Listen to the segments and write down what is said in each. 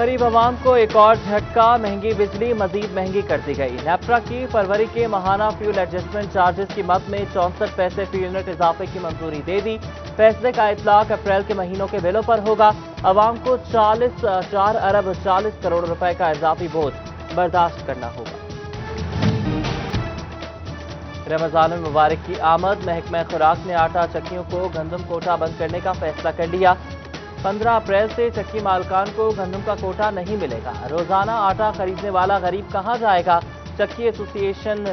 गरीब आवाम को एक और झटका, महंगी बिजली मजीद महंगी कर दी गई। नेप्रा की फरवरी के माहाना फ्यूल एडजस्टमेंट चार्जेस की मद में 64 पैसे फी यूनिट इजाफे की मंजूरी दे दी। फैसले का इतलाक अप्रैल के महीनों के बिलों पर होगा। आवाम को 4 अरब 40 करोड़ रुपए का इजाफी बोझ बर्दाश्त करना होगा। रमजान मुबारक की आमद, महकमा खुराक ने आटा चक्कियों को गंदम कोटा बंद करने का फैसला कर लिया। 15 अप्रैल से चक्की मालकान को गंदम का कोटा नहीं मिलेगा। रोजाना आटा खरीदने वाला गरीब कहां जाएगा? चक्की एसोसिएशन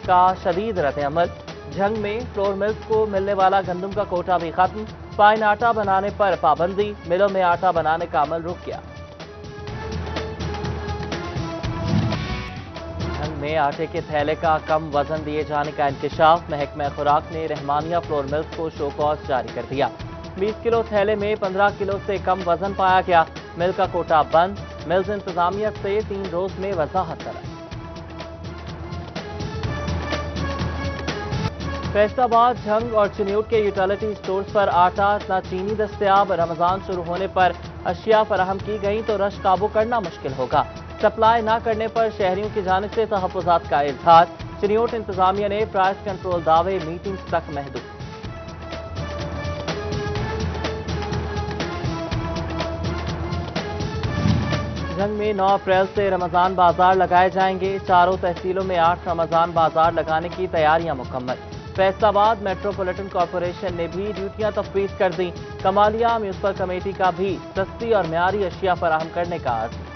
का शदीद रद्द-ए-अमल। झंग में फ्लोर मिल्स को मिलने वाला गंदम का कोटा भी खत्म। फाइन आटा बनाने पर पाबंदी, मिलों में आटा बनाने का अमल रुक गया। झंग में आटे के थैले का कम वजन दिए जाने का इंकशाफ। महकमा खुराक ने रहमानिया फ्लोर मिल्स को शो कॉज जारी कर दिया। 20 किलो थैले में 15 किलो से कम वजन पाया गया। मिल का कोटा बंद। मिल्स इंतजामिया से 3 रोज में वजाहत करा। फैसलाबाद, झंग और चिन्यूट के यूटिलिटी स्टोर्स पर आटा न चीनी दस्तयाब। रमजान शुरू होने पर अशिया फराहम की गई तो रश काबू करना मुश्किल होगा। सप्लाई न करने पर शहरियों की जानिब से तहफ्फुज़ात का इजहार। चिन्यूट इंतजामिया ने प्राइस कंट्रोल दावे मीटिंग्स तक महदूद। झंग में 9 अप्रैल से रमजान बाजार लगाए जाएंगे। चारों तहसीलों में 8 रमजान बाजार लगाने की तैयारियां मुकम्मल। फैसलाबाद मेट्रोपॉलिटन कॉरपोरेशन ने भी ड्यूटियां तफवीज कर दी। कमालिया म्यूनसिपल कमेटी का भी सस्ती और म्यारी अशिया फराहम करने का आज़म।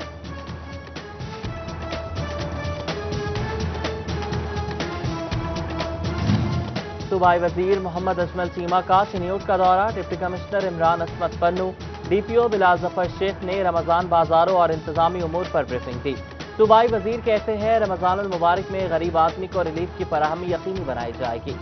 सूबाई वजीर मोहम्मद अजमल चीमा का चिन्यूट का दौरा। डिप्टी कमिश्नर इमरान असमत पन्नू, डीपीओ बिलाल जफर शेख ने रमजान बाजारों और इंतजामी उमूर पर ब्रीफिंग दी। सूबाई वजीर कहते हैं रमजान उल मुबारक में गरीब आदमी को रिलीफ की फराहमी यकीनी बनाई जाएगी।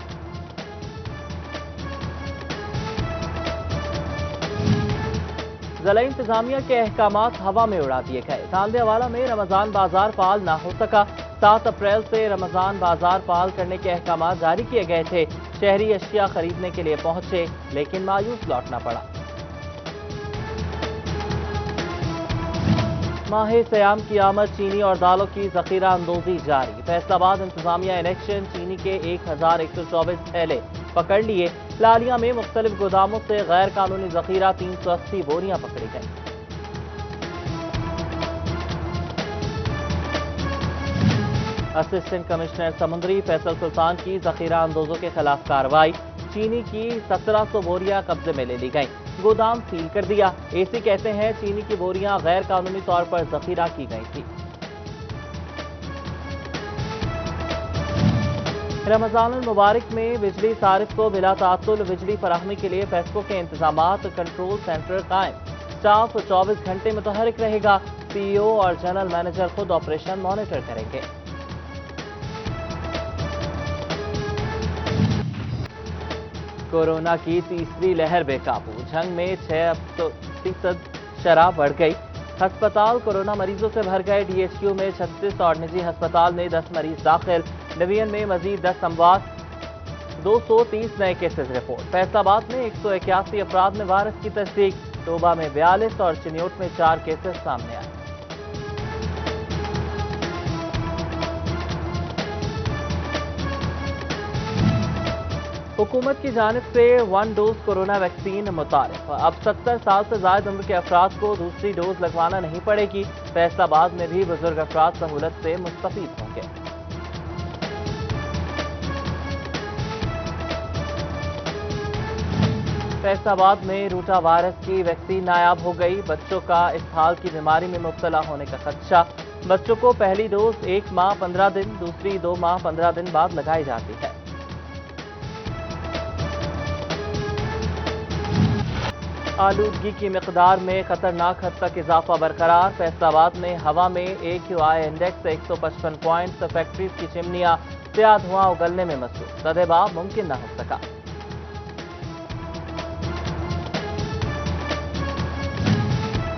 जिला इंतजामिया के अहकामात हवा में उड़ा दिए गए। तांदेवाला में रमजान बाजार फाल ना हो सका। 7 अप्रैल से रमजान बाजार फाल करने के अहकामात जारी किए गए थे। शहरी अशिया खरीदने के लिए पहुंचे लेकिन मायूस लौटना पड़ा। माह सयाम की आमद, चीनी और दालों की जखीरा अंदोजी जारी। फैसलाबाद इंतजामिया इलेक्शन चीनी के 1124 थैले पकड़ लिए। लालिया में मुख्तलिफ गोदामों से गैर कानूनी जखीरा 380 बोरियां पकड़ी गई। असिस्टेंट कमिश्नर समुद्री फैसल सुल्तान की जखीरा अंदोजों के खिलाफ कार्रवाई। चीनी की 1700 बोरियां कब्जे में ले ली गई। गोदाम सील कर दिया। एसी कहते हैं चीनी की बोरियां गैर कानूनी तौर पर जखीरा की गई थी। रमजान मुबारक में बिजली सारिफ को बिला तातुल बिजली फराहमी के लिए फैसलों के इंतजामात। कंट्रोल सेंटर कायम। स्टाफ 24 घंटे मुतहरिक रहेगा। सीईओ और जनरल मैनेजर खुद ऑपरेशन मॉनिटर करेंगे। कोरोना की तीसरी लहर बेकाबू। झंग में 6% शराब बढ़ गई। अस्पताल कोरोना मरीजों से भर गए। डीएचक्यू में 36 और निजी अस्पताल में 10 मरीज दाखिल। डिवीजन में मजीद 10 अमवात। 230 नए केसेस रिपोर्ट। फैसलाबाद में 181 अफराद में वायरस की तस्दीक। टोबा में 42 और चिन्यूट में 4 केसेस सामने आए। हुकूमत की जानिब से 1 डोज कोरोना वैक्सीन मुतारिफ। अब 70 साल से ज्यादा उम्र के अफराद को दूसरी डोज लगवाना नहीं पड़ेगी। फैसलाबाद में भी बुजुर्ग अफराद सहूलत से मुस्तफीद होंगे। फैसलाबाद में रूटा वायरस की वैक्सीन नायाब हो गई। बच्चों का इस हाल की बीमारी में मुब्तला होने का खदशा। बच्चों को पहली डोज 1 माह 15 दिन, दूसरी 2 माह 15 दिन बाद लगाई जाती है। आलूदगी की मिकदार में खतरनाक हद तक इजाफा बरकरार। फैसलाबाद में हवा में AQI इंडेक्स 155 पॉइंट। फैक्ट्रीज की चिमनियां स्याह धुआं उगलने में मसरूफ। सदेबाब मुमकिन न हो सका।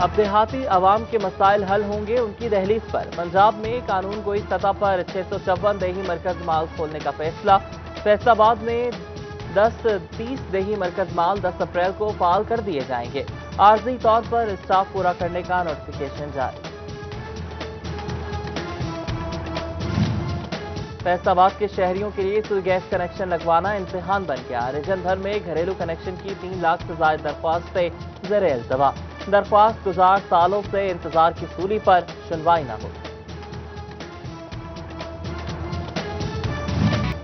अब देहाती आवाम के मसाइल हल होंगे उनकी दहलीज पर। पंजाब में कानून गोई सतह पर 654 देही मरकज माल खोलने का फैसला। फैसलाबाद में 10-30 देही मरकज माल 10 अप्रैल को फाल कर दिए जाएंगे। आर्जी तौर पर स्टाफ पूरा करने का नोटिफिकेशन जारी। फैसला आबाद के शहरियों के लिए सुई गैस कनेक्शन लगवाना इम्तिहान बन गया। रीजन भर में घरेलू कनेक्शन की 3 लाख से ज्यादा दरख्वास्तें ज़ेरे इल्तवा। दरख्वास्त गुजार सालों से इंतजार की सूली पर सुनवाई न हो।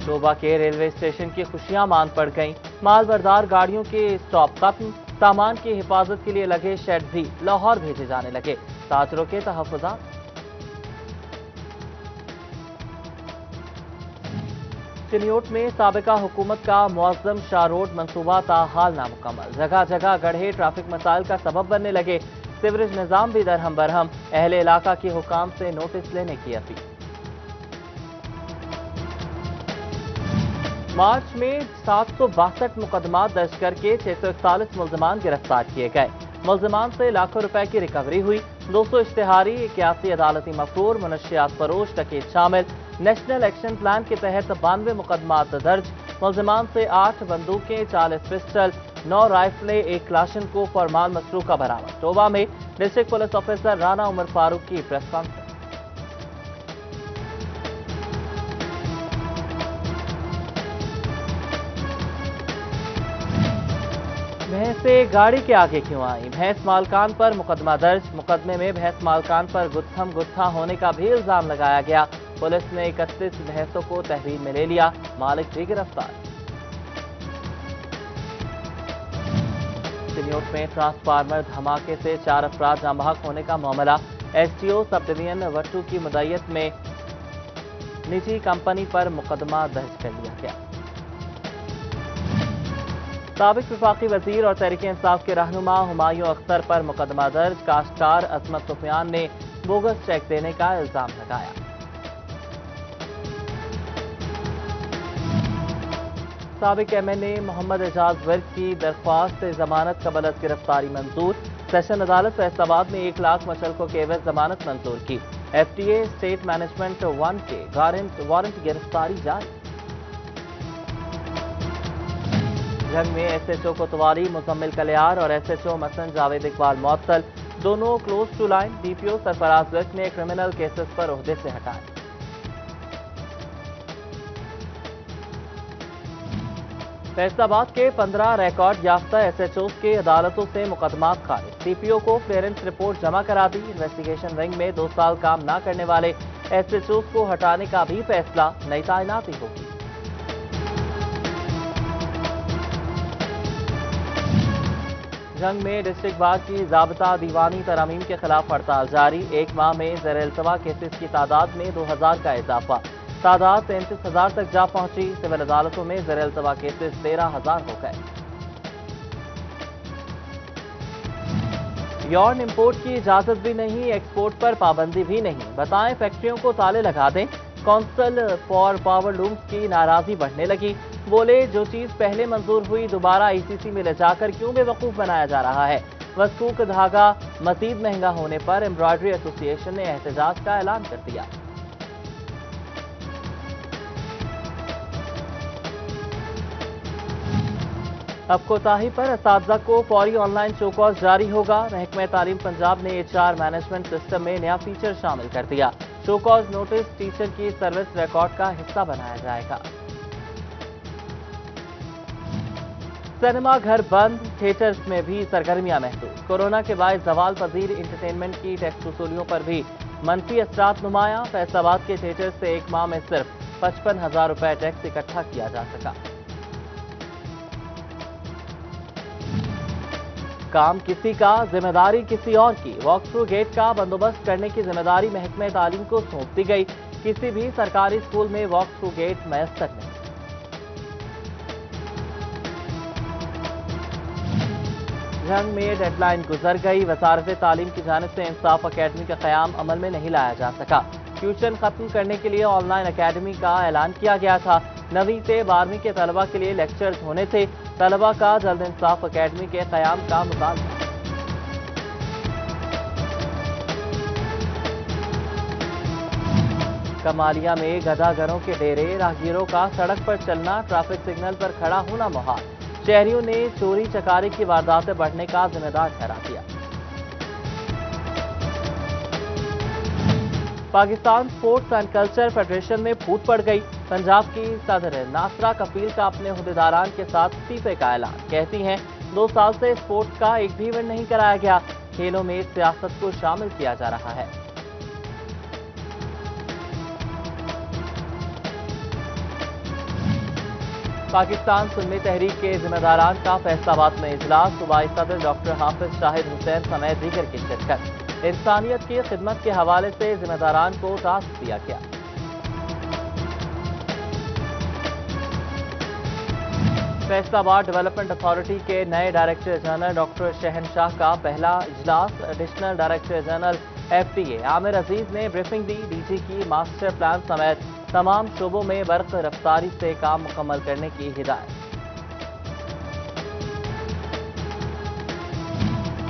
डोबा के रेलवे स्टेशन की खुशियां मांद पड़ गईं। मालबरदार गाड़ियों के स्टॉप खत्म, सामान की हिफाजत के लिए लगे शेड भी लाहौर भेजे जाने लगे। ताजरों के तहफ्फुज़ात। चिन्योट में साबिका हुकूमत का मुअज़्ज़म शाह रोड मंसूबा ताहाल नामुकम्मल। जगह जगह गड्ढे ट्रैफिक मसाइल का सबब बनने लगे। सीवरेज निज़ाम भी दरहम बरहम। अहले इलाका के हुकाम से नोटिस लेने की अपील। मार्च में 762 मुकदमा दर्ज करके 641 मुल्ज़मान गिरफ्तार किए गए। मुल्ज़मान से लाखों रुपए की रिकवरी हुई। 200 इश्तिहारी, 81 अदालती मफरूर, मुनशियात फरोश, डकैत शामिल। नेशनल एक्शन प्लान के तहत 92 मुकदमात दर्ज। मुल्ज़मान से 8 बंदूकें, 40 पिस्टल, 9 राइफलें, 1 क्लाशन को फरमाल मसरूका बरामद। डोबा में district police officer Rana Umar Farooq की प्रेस कॉन्फ्रेंस। भैंसें गाड़ी के आगे क्यों आई? भैंस मालकान पर मुकदमा दर्ज। मुकदमे में भैंस मालकान पर गुत्थम गुत्था होने का भी इल्जाम लगाया गया। पुलिस ने 31 भैंसों को तहवील में ले लिया। मालिक भी गिरफ्तार। चिन्योट में ट्रांसफार्मर धमाके से 4 अफराद जाँ बहक होने का मामला। एसटीओ सब डिवीजन वट्टू की मुद्दत में निजी कंपनी पर मुकदमा दर्ज कर लिया गया। साबिक वफाकी वजीर और तहरीक इंसाफ के रहनुमा हुमायूं अख्तर पर मुकदमा दर्ज। काश्तकार अजमत सुफियान ने बोगस चेक देने का इल्जाम लगाया। साबिक एमएनए मोहम्मद एजाज वर्क की दरख्वास्त से जमानत कबल अज गिरफ्तारी मंजूर। सेशन अदालत फैसलाबाद में 1 लाख मुचलकों के एवज जमानत मंजूर की। एफटीए स्टेट मैनेजमेंट 1 के वारंट गिरफ्तारी जारी। जंग में एसएचओ कोतवाली मुजम्मिल कलियार और एसएचओ मसन जावेद इकबाल मुअत्तल। दोनों close to line. DPO Sarfaraz Virk ने क्रिमिनल केसेस पर ओहदे से हटाए। फैसलाबाद के 15 रिकॉर्ड याफ्ता एसएचओ के अदालतों से मुकदमात खारिज। सीपीओ को क्लियरेंस रिपोर्ट जमा करा दी। इन्वेस्टिगेशन विंग में 2 साल काम न करने वाले एसएचओ को हटाने का भी फैसला। नई तैनाती होगी। जंग में डिस्ट्रिक्ट बार की ज़ाब्ता दीवानी तरामीम के खिलाफ हड़ताल जारी। 1 माह में ज़ेर-ए-इल्तवा केसेस की तादाद में 2000 का इजाफा। तादाद 33,000 तक जा पहुंची। सिविल अदालतों में ज़ेर-ए-इल्तवा केसेस 13,000 हो गए। यौन इंपोर्ट की इजाजत भी नहीं, एक्सपोर्ट पर पाबंदी भी नहीं। बताएं फैक्ट्रियों को ताले लगा दें। काउंसिल फॉर पावर लूम्स की नाराजगी बढ़ने लगी। बोले जो चीज पहले मंजूर हुई दोबारा आईसीसी में ले जाकर क्यों बेवकूफ बनाया जा रहा है। वस्तु का धागा मजीद महंगा होने पर एम्ब्रॉयडरी एसोसिएशन ने एहतजाज का ऐलान कर दिया। अब कोताही पर असातिज़ा को फौरी ऑनलाइन शोकॉज जारी होगा। महकमा तालीम पंजाब ने एचआर मैनेजमेंट सिस्टम में नया फीचर शामिल कर दिया। शोकॉज नोटिस टीचर की सर्विस रिकॉर्ड का हिस्सा बनाया जाएगा। सिनेमा घर बंद, थिएटर्स में भी सरगर्मियां महसूस। कोरोना के बाद जवाल पजीर इंटरटेनमेंट की टैक्स वसूलियों पर भी मनफी असरात नुमाया। फैसलाबाद के थिएटर से 1 माह में सिर्फ 55,000 रुपए टैक्स इकट्ठा किया जा सका। काम किसी का, जिम्मेदारी किसी और की। वॉक थ्रू गेट का बंदोबस्त करने की जिम्मेदारी महकमे तालीम को सौंप दी गई। किसी भी सरकारी स्कूल में वॉक थ्रू गेट मैसर नहीं। जंग में डेडलाइन गुजर गई। वजारत तालीम की जानिब से इंसाफ अकेडमी का क़याम अमल में नहीं लाया जा सका। ट्यूशन खत्म करने के लिए ऑनलाइन अकेडमी का ऐलान किया गया था। 9वीं से 12वीं के तलबा के लिए लेक्चर्स होने थे। तलबा का जल्द इंसाफ अकेडमी के क़याम का मुतालबा। कमालिया में गदागरों के डेरे, राहगीरों का सड़क पर चलना, ट्रैफिक सिग्नल पर खड़ा होना मुहाल। शहरियों ने चोरी चकारी की वारदातें बढ़ने का जिम्मेदार ठहरा दिया। Pakistan sports and culture federation में फूट पड़ गई। पंजाब की सदर नासरा कफील का अपने अहदेदारान के साथ इस्तीफे का ऐलान। कहती हैं 2 साल से स्पोर्ट्स का एक भी इवेंट नहीं कराया गया, खेलों में सियासत को शामिल किया जा रहा है। पाकिस्तान सुन्नी तहरीक के जिम्मेदारान का फैसलाबाद में इजलास। सूबाई सदर डॉक्टर हाफिज शाहिद हुसैन समेत दीगर की शिरकत। इंसानियत की खिदमत के हवाले से जिम्मेदारान को टास्क दिया गया। फैसलाबाद डेवलपमेंट अथॉरिटी के नए डायरेक्टर जनरल डॉक्टर शहनशाह का पहला इजलास। Additional director general FTA Aamir Aziz ने ब्रीफिंग दी। DG की मास्टर प्लान समेत तमाम शोबों में बर्क रफ्तारी से काम मुकम्मल करने की हिदायत।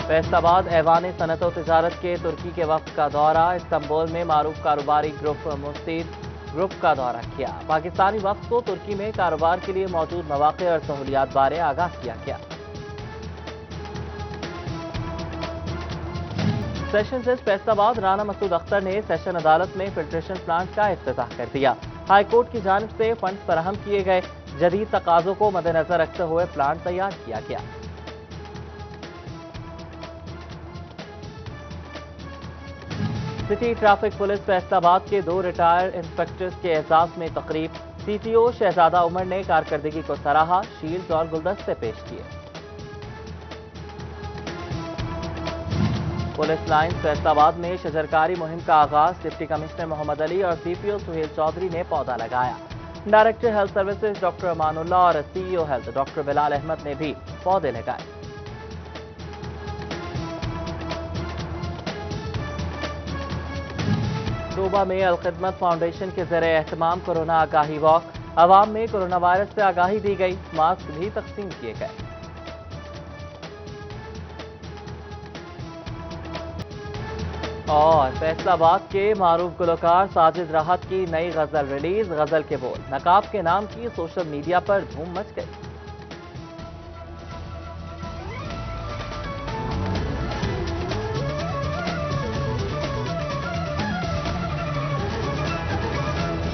फैसलाबाद ऐवान सनत और तिजारत के तुर्की के वफ्द का दौरा। इस्तांबुल में मारूफ कारोबारी ग्रुप मुस्तीद ग्रुप का दौरा किया। पाकिस्तानी वफ्द को तुर्की में कारोबार के लिए मौजूद मौके और सहूलियात बारे आगाह किया गया। सेशन जज फैसलाबाद राना मसूद अख्तर ने सेशन अदालत में फिल्ट्रेशन प्लांट का इफ्तिताह कर दिया। हाई कोर्ट की जानिब से फंड फराहम किए गए। जदीद तकाजों को मद्देनजर रखते हुए प्लांट तैयार किया गया। सिटी ट्रैफिक पुलिस फैसलाबाद के 2 रिटायर्ड इंस्पेक्टर्स के एजाज में तकरीब। CTO शहजादा उमर ने कारकर्दगी को सराहा, शील्ड और गुलदस्ते पेश किए। पुलिस लाइन फैसलाबाद में शजरकारी मुहिम का आगाज। डिप्टी कमिश्नर मोहम्मद अली और CPO सुहेल चौधरी ने पौधा लगाया। Director health services doctor Amanullah और CEO health doctor Bilal Ahmed ने भी पौधे लगाए। डोबा में अल-खिदमत फाउंडेशन के ज़रिए एहतमाम कोरोना आगाही वॉक। अवाम में कोरोना वायरस से आगाही दी गई, मास्क भी तकसीम किए गए। और फैसलाबाद के मारूफ गुलकार साजिद राहत की नई गजल रिलीज। गजल के बोल नकाब के नाम की सोशल मीडिया पर धूम मच गई।